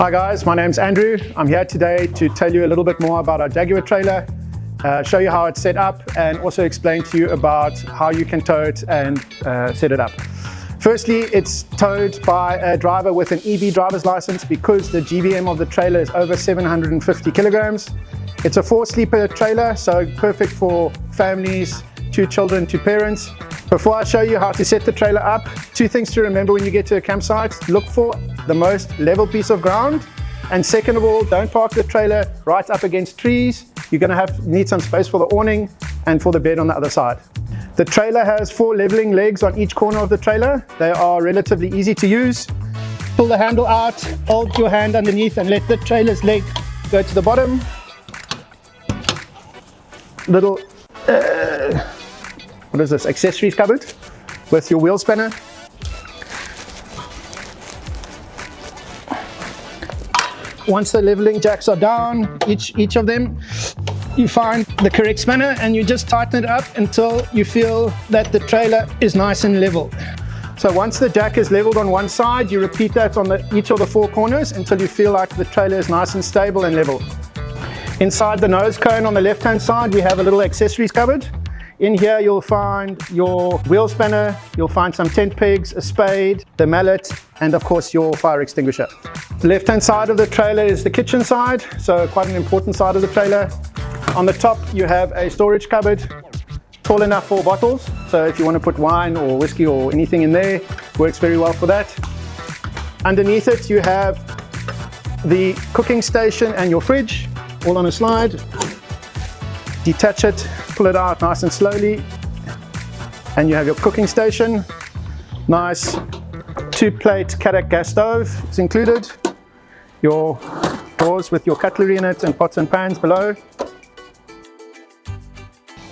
Hi guys, my name's Andrew. I'm here today to tell you a little bit more about our Jaguar trailer, show you how it's set up, and also explain to you about how you can tow it and set it up. Firstly, it's towed by a driver with an EB driver's license because the GVM of the trailer is over 750 kilograms. It's a 4-sleeper trailer, so perfect for families, 2 children, 2 parents. Before I show you how to set the trailer up, 2 things to remember when you get to a campsite. Look for the most level piece of ground, and second of all, don't park the trailer right up against trees. You're going to need some space for the awning and for the bed on the other side. The trailer has 4 leveling legs on each corner of the trailer. They are relatively easy to use. Pull the handle out, hold your hand underneath and let the trailer's leg go to the bottom. Little what is this, accessories cupboard with your wheel spanner. Once the leveling jacks are down, each of them, you find the correct spanner and you just tighten it up until you feel that the trailer is nice and level. So once the jack is leveled on one side, you repeat that on each of the 4 corners until you feel like the trailer is nice and stable and level. Inside the nose cone on the left hand side, we have a little accessories cupboard. In here you'll find your wheel spanner, you'll find some tent pegs, a spade, the mallet, and of course your fire extinguisher. The left hand side of the trailer is the kitchen side, so quite an important side of the trailer. On the top you have a storage cupboard, tall enough for bottles, so if you want to put wine or whiskey or anything in there, works very well for that. Underneath it you have the cooking station and your fridge, all on a slide. Detach it, pull it out nice and slowly, and you have your cooking station. Nice 2-plate Kadak gas stove is included. Your drawers with your cutlery in it and pots and pans below.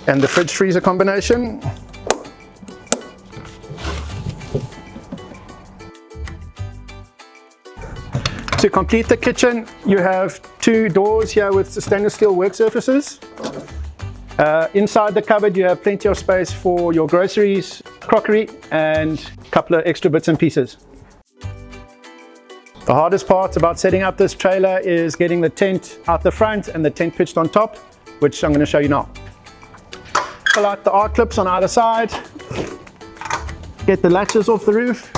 And the fridge freezer combination. To complete the kitchen, you have 2 doors here with stainless steel work surfaces. Inside the cupboard you have plenty of space for your groceries, crockery, and a couple of extra bits and pieces. The hardest part about setting up this trailer is getting the tent out the front and the tent pitched on top, which I'm going to show you now. Pull out the R-clips on either side, get the latches off the roof.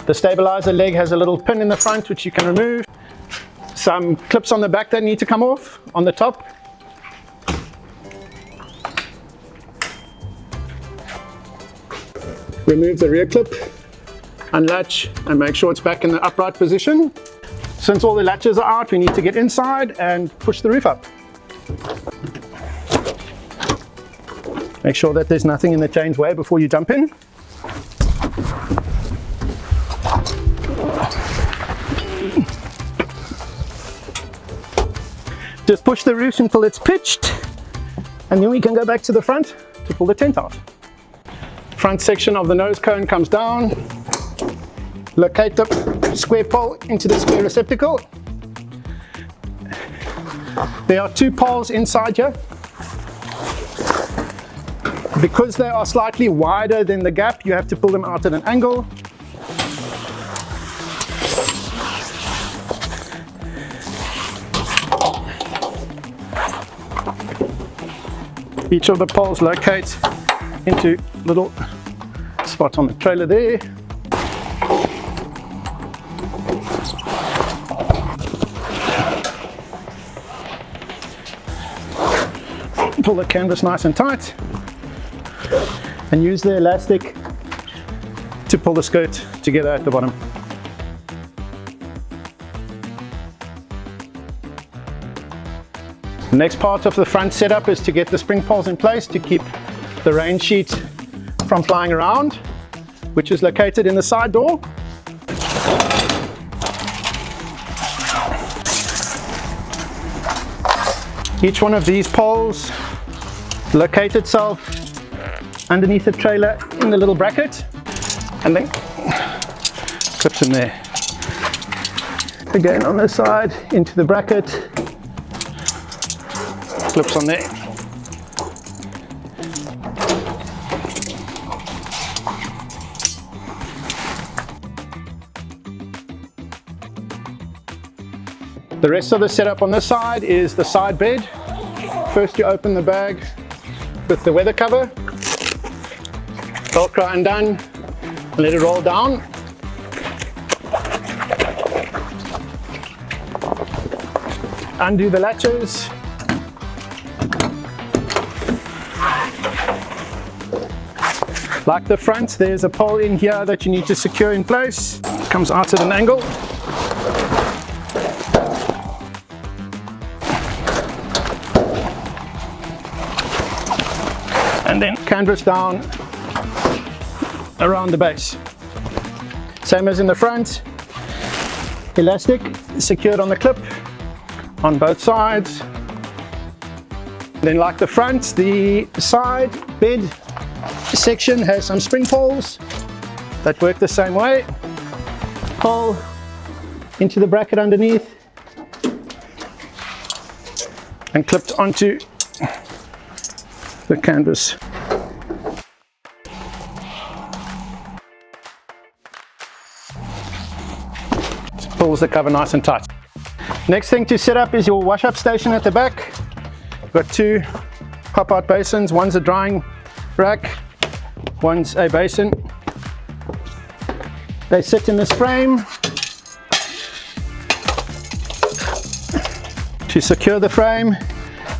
The stabilizer leg has a little pin in the front which you can remove. Some clips on the back that need to come off on the top. Remove the rear clip, unlatch and make sure it's back in the upright position. Since all the latches are out, we need to get inside and push the roof up. Make sure that there's nothing in the chain's way before you jump in. Just push the roof until it's pitched, and then we can go back to the front to pull the tent out. Front section of the nose cone comes down. Locate the square pole into the square receptacle. There are 2 poles inside here. Because they are slightly wider than the gap, you have to pull them out at an angle. Each of the poles locate into little spots on the trailer there. Pull the canvas nice and tight and use the elastic to pull the skirt together at the bottom. The next part of the front setup is to get the spring poles in place to keep the rain sheet from flying around, which is located in the side door. Each one of these poles locate itself underneath the trailer in the little bracket and then clips in there. Again on this side into the bracket, clips on there. The rest of the setup on this side is the side bed. First you open the bag with the weather cover, Velcro undone, let it roll down. Undo the latches. Like the front, there's a pole in here that you need to secure in place. Comes out at an angle. And then canvas down around the base. Same as in the front. Elastic secured on the clip on both sides. Then like the front, the side bed section has some spring poles that work the same way. Pole into the bracket underneath and clipped onto the canvas. Just pulls the cover nice and tight. Next thing to set up is your wash up station at the back. We've got two pop out basins. One's a drying rack, one's a basin. They sit in this frame. To secure the frame,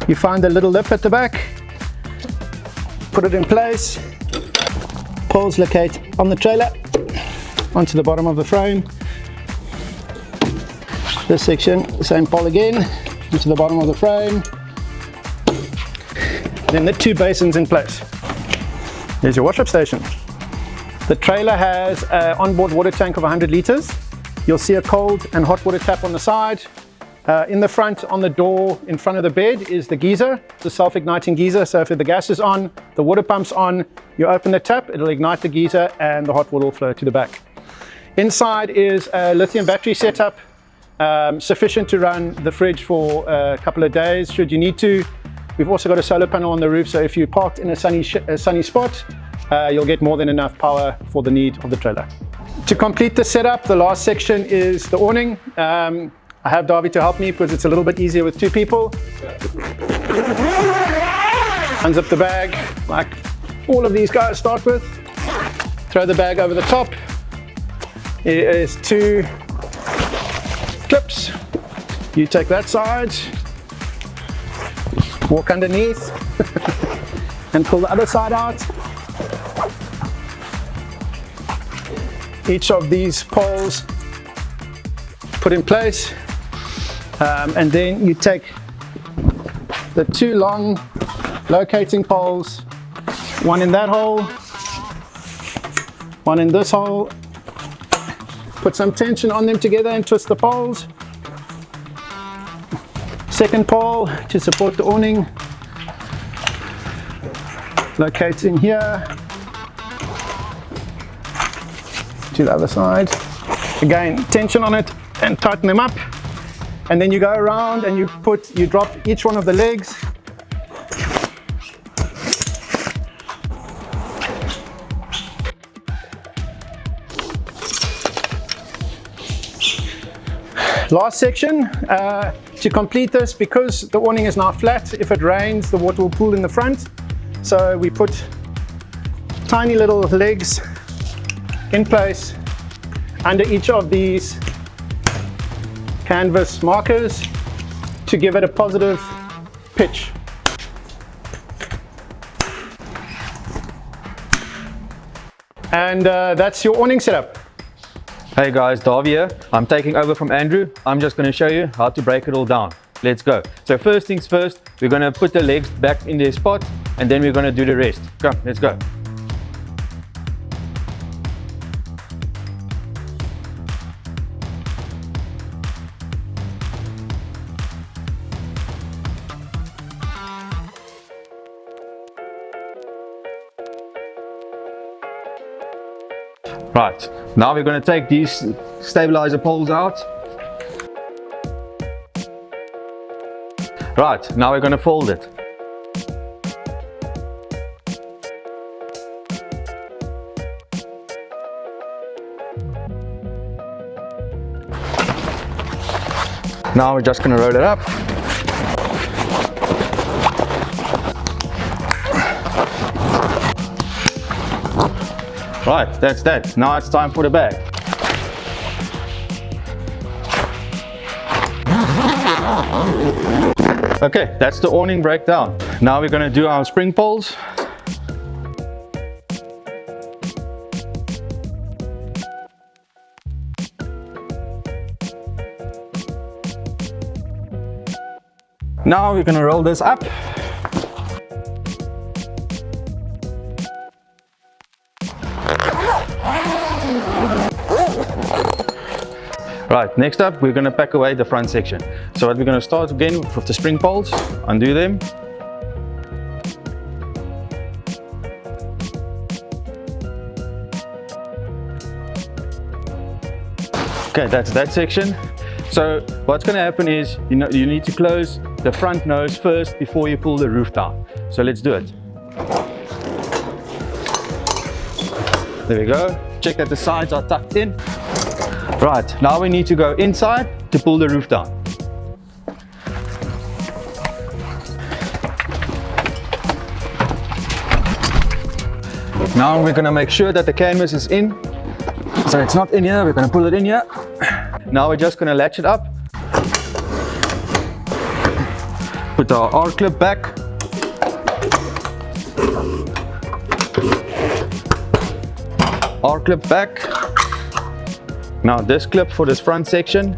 you find the little lip at the back, put it in place, poles locate on the trailer onto the bottom of the frame. This section, same pole again, into the bottom of the frame. Then the two basins in place. There's your wash-up station. The trailer has an onboard water tank of 100 liters. You'll see a cold and hot water tap on the side. In the front, on the door in front of the bed, is the geyser, the self-igniting geyser. So if the gas is on, the water pump's on, you open the tap, it'll ignite the geyser and the hot water will flow to the back. Inside is a lithium battery setup, sufficient to run the fridge for a couple of days should you need to. We've also got a solar panel on the roof, so if you parked in a sunny spot, you'll get more than enough power for the need of the trailer. To complete the setup, the last section is the awning. I have Darby to help me because it's a little bit easier with two people. Unzip the bag, like all of these guys start with. Throw the bag over the top. Here is two clips. You take that side, walk underneath, and pull the other side out. Each of these poles put in place, and then you take the two long locating poles, one in that hole, one in this hole, put some tension on them together and twist the poles. Second pole to support the awning, locates in here, to the other side. Again, tension on it and tighten them up. And then you go around and you drop each one of the legs. Last section, to complete this, because the awning is now flat, if it rains, the water will pool in the front. So we put tiny little legs in place under each of these canvas markers to give it a positive pitch. And that's your awning setup. Hey guys, Darby here. I'm taking over from Andrew. I'm just going to show you how to break it all down. Let's go. So first things first, we're going to put the legs back in their spot and then we're going to do the rest. Come, let's go. Right, now we're going to take these stabilizer poles out. Right, now we're going to fold it. Now we're just gonna roll it up. Right, that's that. Now it's time for the bag. Okay, that's the awning breakdown. Now we're gonna do our spring poles. Now we're gonna roll this up. Right, next up we're gonna pack away the front section. So what we're gonna start again with the spring poles, undo them. Okay, that's that section. So what's gonna happen is, you need to close the front nose first before you pull the roof down. So let's do it. There we go. Check that the sides are tucked in. Right, now we need to go inside to pull the roof down. Now we're gonna make sure that the canvas is in. So it's not in here, we're gonna pull it in here. Now we're just gonna latch it up. Put our R-clip back. R-clip back. Now this clip for this front section.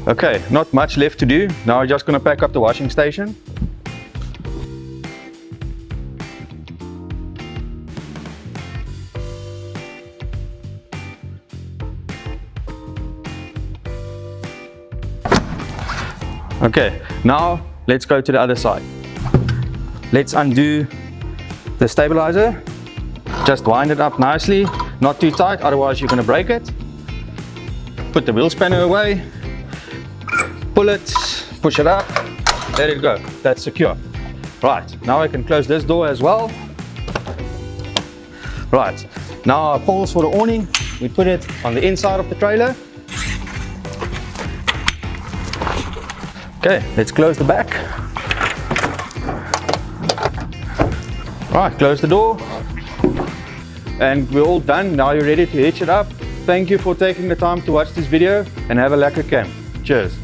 Okay, not much left to do. Now we're just going to pack up the washing station. Okay, now let's go to the other side. Let's undo the stabilizer. Just wind it up nicely, not too tight, otherwise you're going to break it. Put the wheel spanner away, pull it, push it up, let it go. That's secure. Right, now I can close this door as well. Right, now our poles for the awning, we put it on the inside of the trailer. Okay, let's close the back. Right, close the door. And we're all done. Now you're ready to hitch it up. Thank you for taking the time to watch this video and have a lekker camp. Cheers.